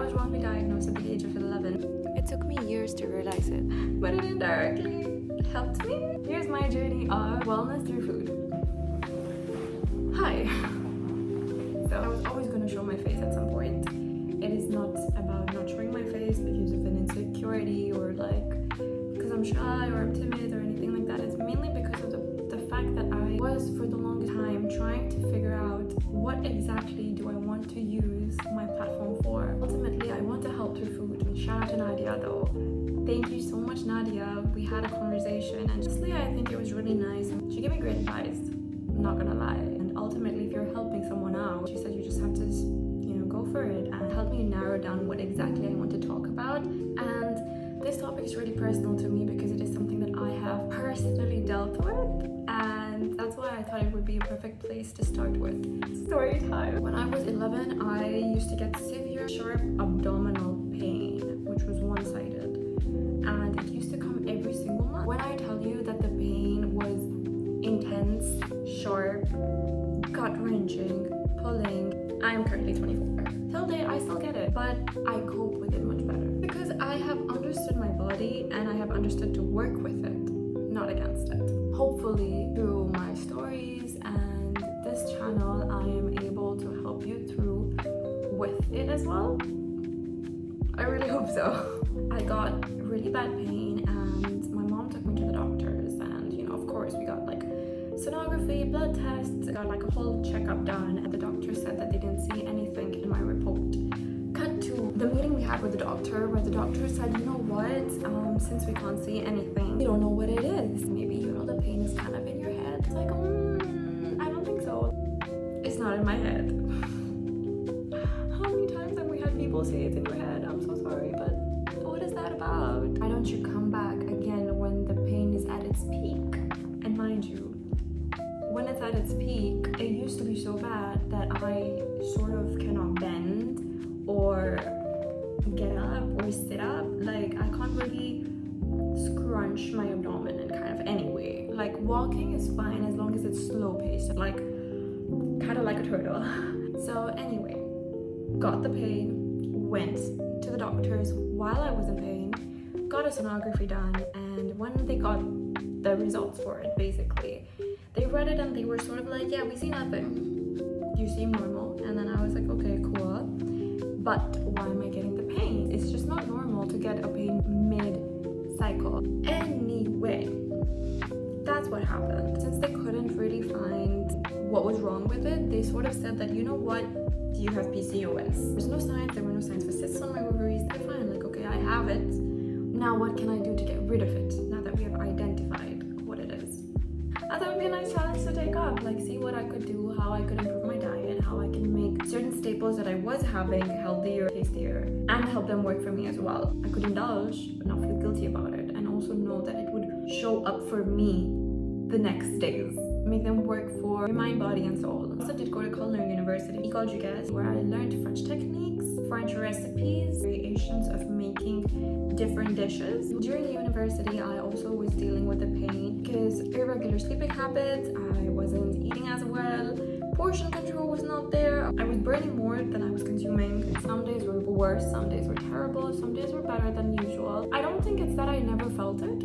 was wrongly diagnosed at the age of 11. It took me years to realize it. But it indirectly helped me. Here's my journey of wellness through food. Hi. So I was always going to show my face at some point. It is not about not showing my face because of an insecurity or like because I'm shy or I'm timid or anything like that. It's mainly because of the fact that I was for the longest time trying to figure out what exactly do I want to use my platform for. Ultimately, I want to help through food. Shout out to Nadia though. Thank you so much, Nadia. We had a conversation and honestly I think it was really nice. She gave me great advice, I'm not gonna lie. And ultimately if you're helping someone out, she said you just have to, go for it, and help me narrow down what exactly I want to talk about. And this topic is really personal to me because it is something that I have personally dealt with, and that's why I thought it would be a perfect place to start with. Story time. When I was 11, I used to get severe sharp abdominal pain, which was one-sided, and it used to come every single month. When I tell you that the pain was intense, sharp, gut-wrenching, pulling, I am currently 24. Till date, I still get it, but I cope with it much better because I have understood my body and I have understood to work with it, not against it. Hopefully, through my stories and this channel, I am able to help you through with it as well. I really hope so. I got really bad pain and my mom took me to the doctors, and of course we got like sonography, blood tests, got like a whole checkup done, and the doctor said that they didn't see anything in my report. Cut to the meeting we had with the doctor where the doctor said, you know what, since we can't see anything, we don't know what it is. Maybe the pain is kind of in your head. It's like, I don't think so. It's not in my head. How many times have we had people say it's in your head? I'm so sorry, but what is that about? Why don't you come back again when the pain is at its peak? And mind you, when it's at its peak, it used to be so bad that I sort of cannot bend or get up or sit up. Like I can't really scrunch my abdomen in kind of any way. Like walking is fine as long as it's slow paced, like kind of like a turtle. So anyway, got the pain, went to the doctors while I was in pain, got a sonography done, and when they got the results for it, basically, they read it and they were sort of like, yeah, we see nothing. You seem normal. And then I was like, okay, cool. But why am I getting the pain? It's just not normal to get a pain mid-cycle. Anyway, that's what happened. Since they couldn't really find what was wrong with it, they sort of said that, you know what, you have PCOS. There were no signs for cysts on my ovaries. They're fine, like, okay, I have it. Now what can I do to get rid of it now that we have identified what it is? I thought it would be a nice challenge to take up, like see what I could do, how I could improve my diet, how I can make certain staples that I was having healthier, tastier, and help them work for me as well. I could indulge, but not feel guilty about it, and also know that it would show up for me the next days, make them work for your mind, body, and soul. I also did go to culinary university, École du Gaz, where I learned French techniques, French recipes, variations of making different dishes. During the university, I also was dealing with the pain because irregular sleeping habits, I wasn't eating as well, portion control was not there, I was burning more than I was consuming. Some days were worse, some days were terrible, some days were better than usual. I don't think it's that I never felt it,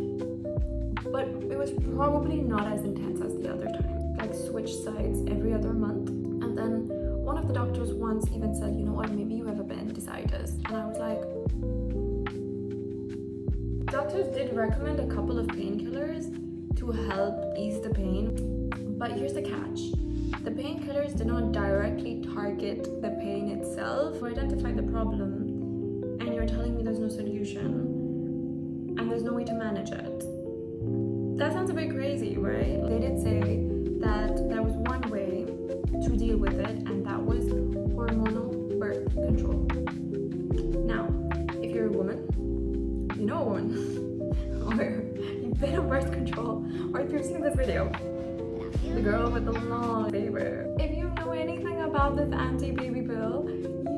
but it was probably not as intense as the other time. Like switch sides every other month. And then one of the doctors once even said, you know what, maybe you have appendicitis. And I was like, doctors did recommend a couple of painkillers to help ease the pain, but here's the catch. The painkillers did not directly target the pain itself. You identify the problem and you're telling me there's no solution and there's no way to manage it. That sounds a bit crazy, right? They did say that there was one way to deal with it, and that was hormonal birth control. Now, if you're a woman, you know a woman, or you've been on birth control, or if you've seen this video, the girl with the long baby. If you know anything about this anti-baby pill,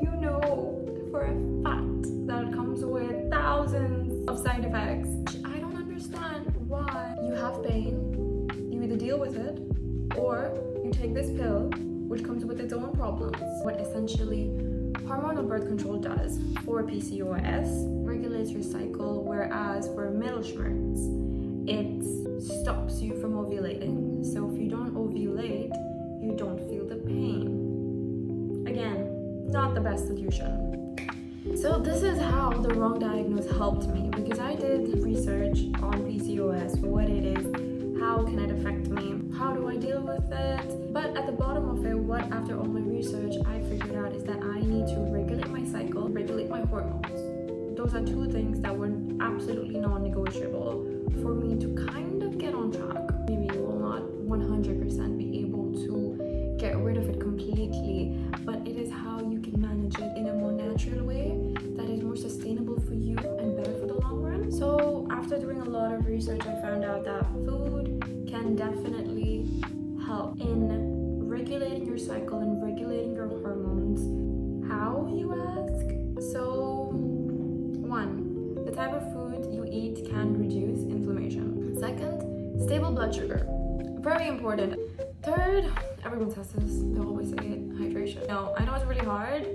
you know for a fact that it comes with thousands of side effects. I don't understand why you have pain, you either deal with it, or you take this pill, which comes with its own problems. What essentially Hormonal birth control does for PCOS regulates your cycle, whereas for Mittelschmerz, it stops you from ovulating. So if you don't ovulate, you don't feel the pain. Again, not the best solution. So this is how the wrong diagnosis helped me, because I did research on PCOS, what it is, how can it affect me, how do I deal with it. But at the bottom of it, what after all my research I figured out is that I need to regulate my cycle, regulate my hormones. Those are two things that were absolutely non-negotiable for me to kind of get on track. Maybe you will not 100% be able to get rid of it completely, but it is how you can manage it in a more natural way that is more sustainable for you and better for the long run. So after doing a lot of research, I found out that food can definitely help in regulating your cycle and regulating your hormones. How, you ask? So 1, the type of food you eat can reduce inflammation. 2nd, stable blood sugar. Very important. 3rd, everyone says this, they always say it, hydration. No, I know it's really hard.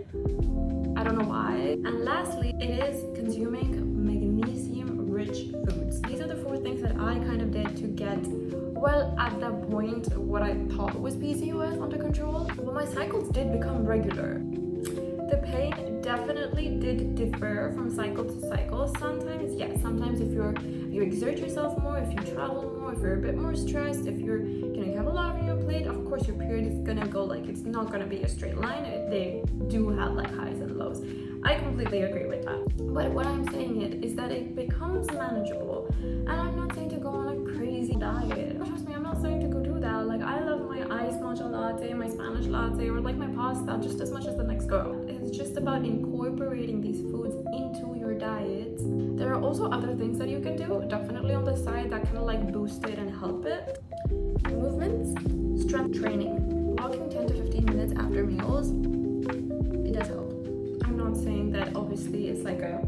I don't know why. And lastly, it is consuming magnesium-rich foods. These are the 4 things that I kind of did to get, well, at that point, what I thought was PCOS under control. Well, my cycles did become regular. The pain definitely did differ from cycle to cycle. Sometimes, yes, sometimes if you exert yourself more, if you travel more, if you're a bit more stressed, if you have a lot on your plate, of course your period is gonna go like, it's not gonna be a straight line. They do have like highs and lows. I completely agree with that. But what I'm saying is that it becomes manageable. And I'm not saying to go on a crazy diet. Trust me, I'm not saying to go do that. Like, I love my iced matcha latte, my Spanish latte, or like my pasta just as much as the next girl. It's just about incorporating these foods into your diet. There are also other things that you can do, definitely on the side, that kind of like boost it and help it. Movements, strength training, walking 10 to 15 minutes after meals, it does help. I'm not saying that obviously it's like a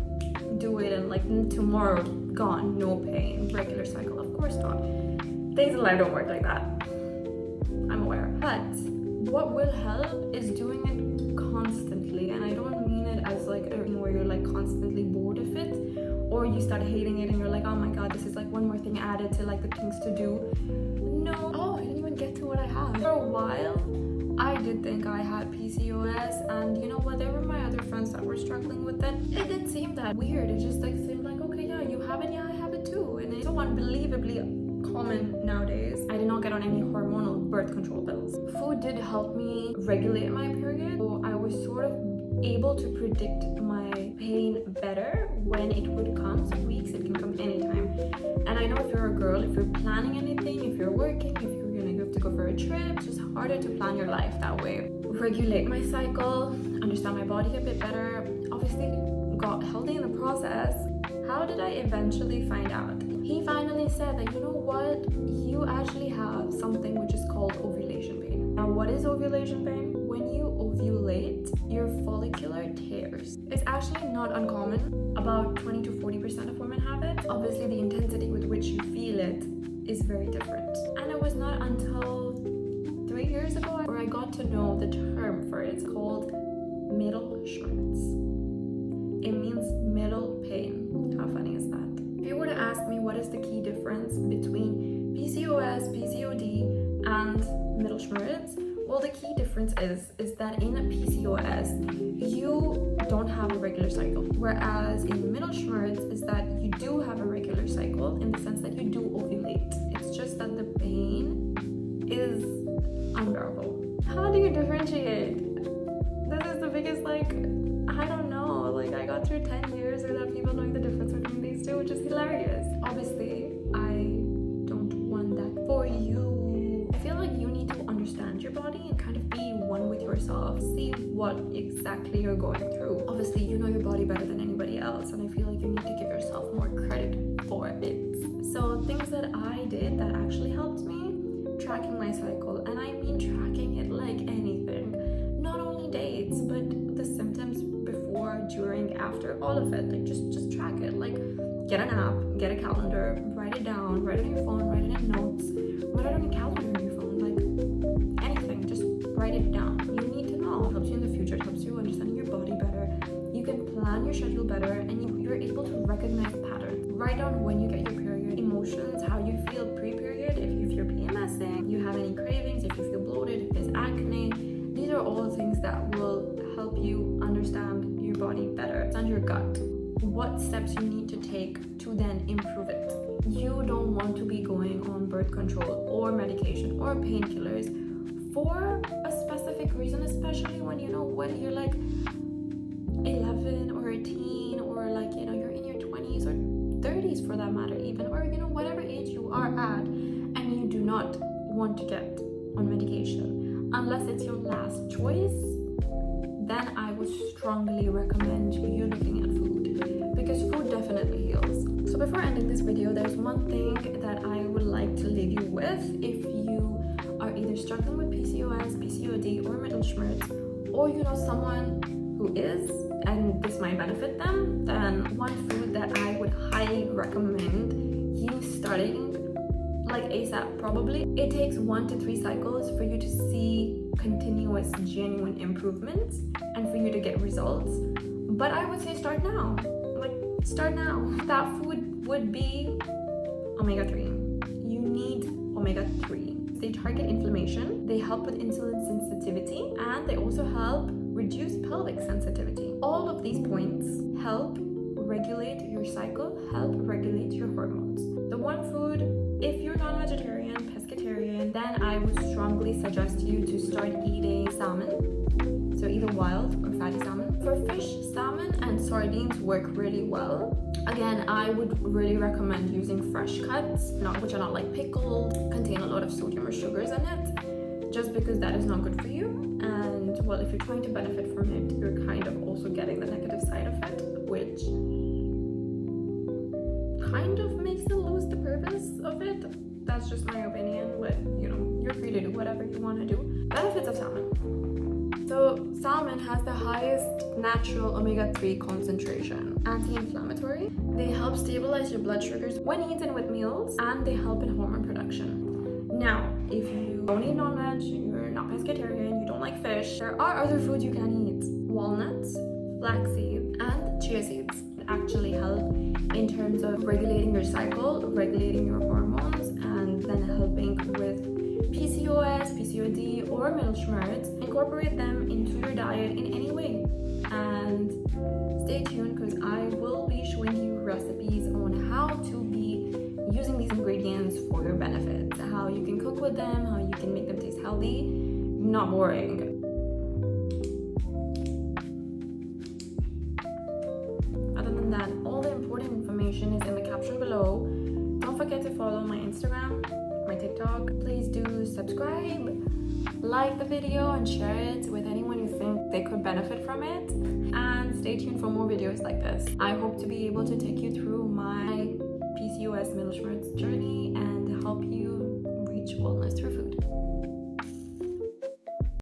do it and like tomorrow gone, no pain, regular cycle. Of course not. Things in life don't work like that. I'm aware. But what will help is doing it constantly. And I don't mean it as like a thing where you're like constantly bored of it, or you start hating it and you're like, oh my god, this is like one more thing added to like the things to do. No. Oh, I didn't even get to what I have. For a while, I did think I had PCOS, and you know what, there were my other friends that were struggling with it. It didn't seem that weird. It just like seemed like, okay, yeah, you have it, yeah, I have it too. And it's so unbelievably common nowadays. I did not get on any hormonal birth control pills. Food did help me regulate my period, so I was sort of able to predict my pain better when it would come. So weeks, it can come anytime. And I know if you're a girl, if you're planning anything, if you're working, if you're gonna have to go for a trip, it's just harder to plan your life that way. Regulate my cycle, understand my body a bit better, obviously got healthy in the process. How did I eventually find out? He finally said that, you know what, you actually have something which is called ovulation pain. Now, what is ovulation pain? When you ovulate, your follicular tears. It's actually not uncommon. About 20 to 40% of women have it. Obviously, the intensity with which you feel it is very different. And it was not until 3 years ago where I got to know the term for it. It's called Mittelschmerz. It means middle pain. How funny is that? If you were to ask me what is the key difference between PCOS, PCOD, and Mittelschmerz, well, the key difference is that in a PCOS, you don't have a regular cycle, whereas in Mittelschmerz is that you do have a regular cycle in the sense that you do ovulate. It's just that the pain is unbearable. How do you differentiate? This is the biggest, like, I don't know, like, I got through 10 years without people knowing the difference between these two, which is hilarious. Obviously, I don't want that for you. I feel like you need to understand your body and kind of be one with yourself. See what exactly you're going through. Obviously, you know your body better than anybody else, and I feel like you need to give yourself more credit for it. So things that I did that actually helped me, tracking my cycle. And I mean tracking it like anything. Not only dates, but the symptoms before, during, after, all of it. Like just track it. Like, get an app, get a calendar, write it down, write it on your phone, write it in notes, write it on your calendar on your phone, like anything, just write it down. You need to know. It helps you in the future, it helps you understanding your your body better, you can plan your schedule better, and you're able to recognize patterns. Write down when you get your period, emotions, how you feel pre-period, if you're PMSing, you have any cravings, if you feel bloated, if there's acne. These are all things that will help you understand your body better. Understand your gut, what steps you need to take to then improve it. You don't want to be going on birth control or medication or painkillers for a specific reason, especially when when you're like 11 or a teen, or like you're in your 20s or 30s for that matter, even, or whatever age you are at, and you do not want to get on medication unless it's your last choice. Then I would strongly recommend you looking at food, because food definitely heals. So before ending this video, there's one thing that I would like to leave you with. If you are either struggling with PCOS, PCOD, or mittelschmerz, or someone who is, and this might benefit them, then one food that I would highly recommend you starting like ASAP probably. It takes 1 to 3 cycles for you to see continuous, genuine improvements and for you to get results. But I would say start now. Start now. That food would be omega-3. You need omega-3. They target inflammation, they help with insulin sensitivity, and they also help reduce pelvic sensitivity. All of these points help regulate your cycle, help regulate your hormones. The one food, if you're non-vegetarian, pescatarian, then I would strongly suggest you to start eating salmon. So either wild or fatty salmon. For fish, salmon and sardines work really well. Again, I would really recommend using fresh cuts, which are not like pickled, contain a lot of sodium or sugars in it, just because that is not good for you. And well, if you're trying to benefit from it, you're kind of also getting the negative side effect, which kind of makes it lose the purpose of it. That's just my opinion, but you're free to do whatever you want to do. Benefits of salmon. So salmon has the highest natural omega-3 concentration. Anti-inflammatory. They help stabilize your blood sugars when eaten with meals, and they help in hormone production. Now, if you don't eat non-veg, you're not pescatarian, you don't like fish, there are other foods you can eat. Walnuts, flaxseed, and chia seeds actually help in terms of regulating your cycle, regulating your hormones, and then helping with PCOS, PCOD, or mittelschmerz. Incorporate them into your diet in any way. And stay tuned, because I will be showing you recipes on how to be using these ingredients for your benefits, how you can cook with them, how you can make them taste healthy, not boring. Other than that, all the important information is in the caption below. Don't forget to follow my Instagram, my TikTok. Please do subscribe, like the video, and share it with anyone you think they could benefit from it. And stay tuned for more videos like this. I hope to be able to take you through my PCOS mittelschmerz journey and help you reach wellness through food.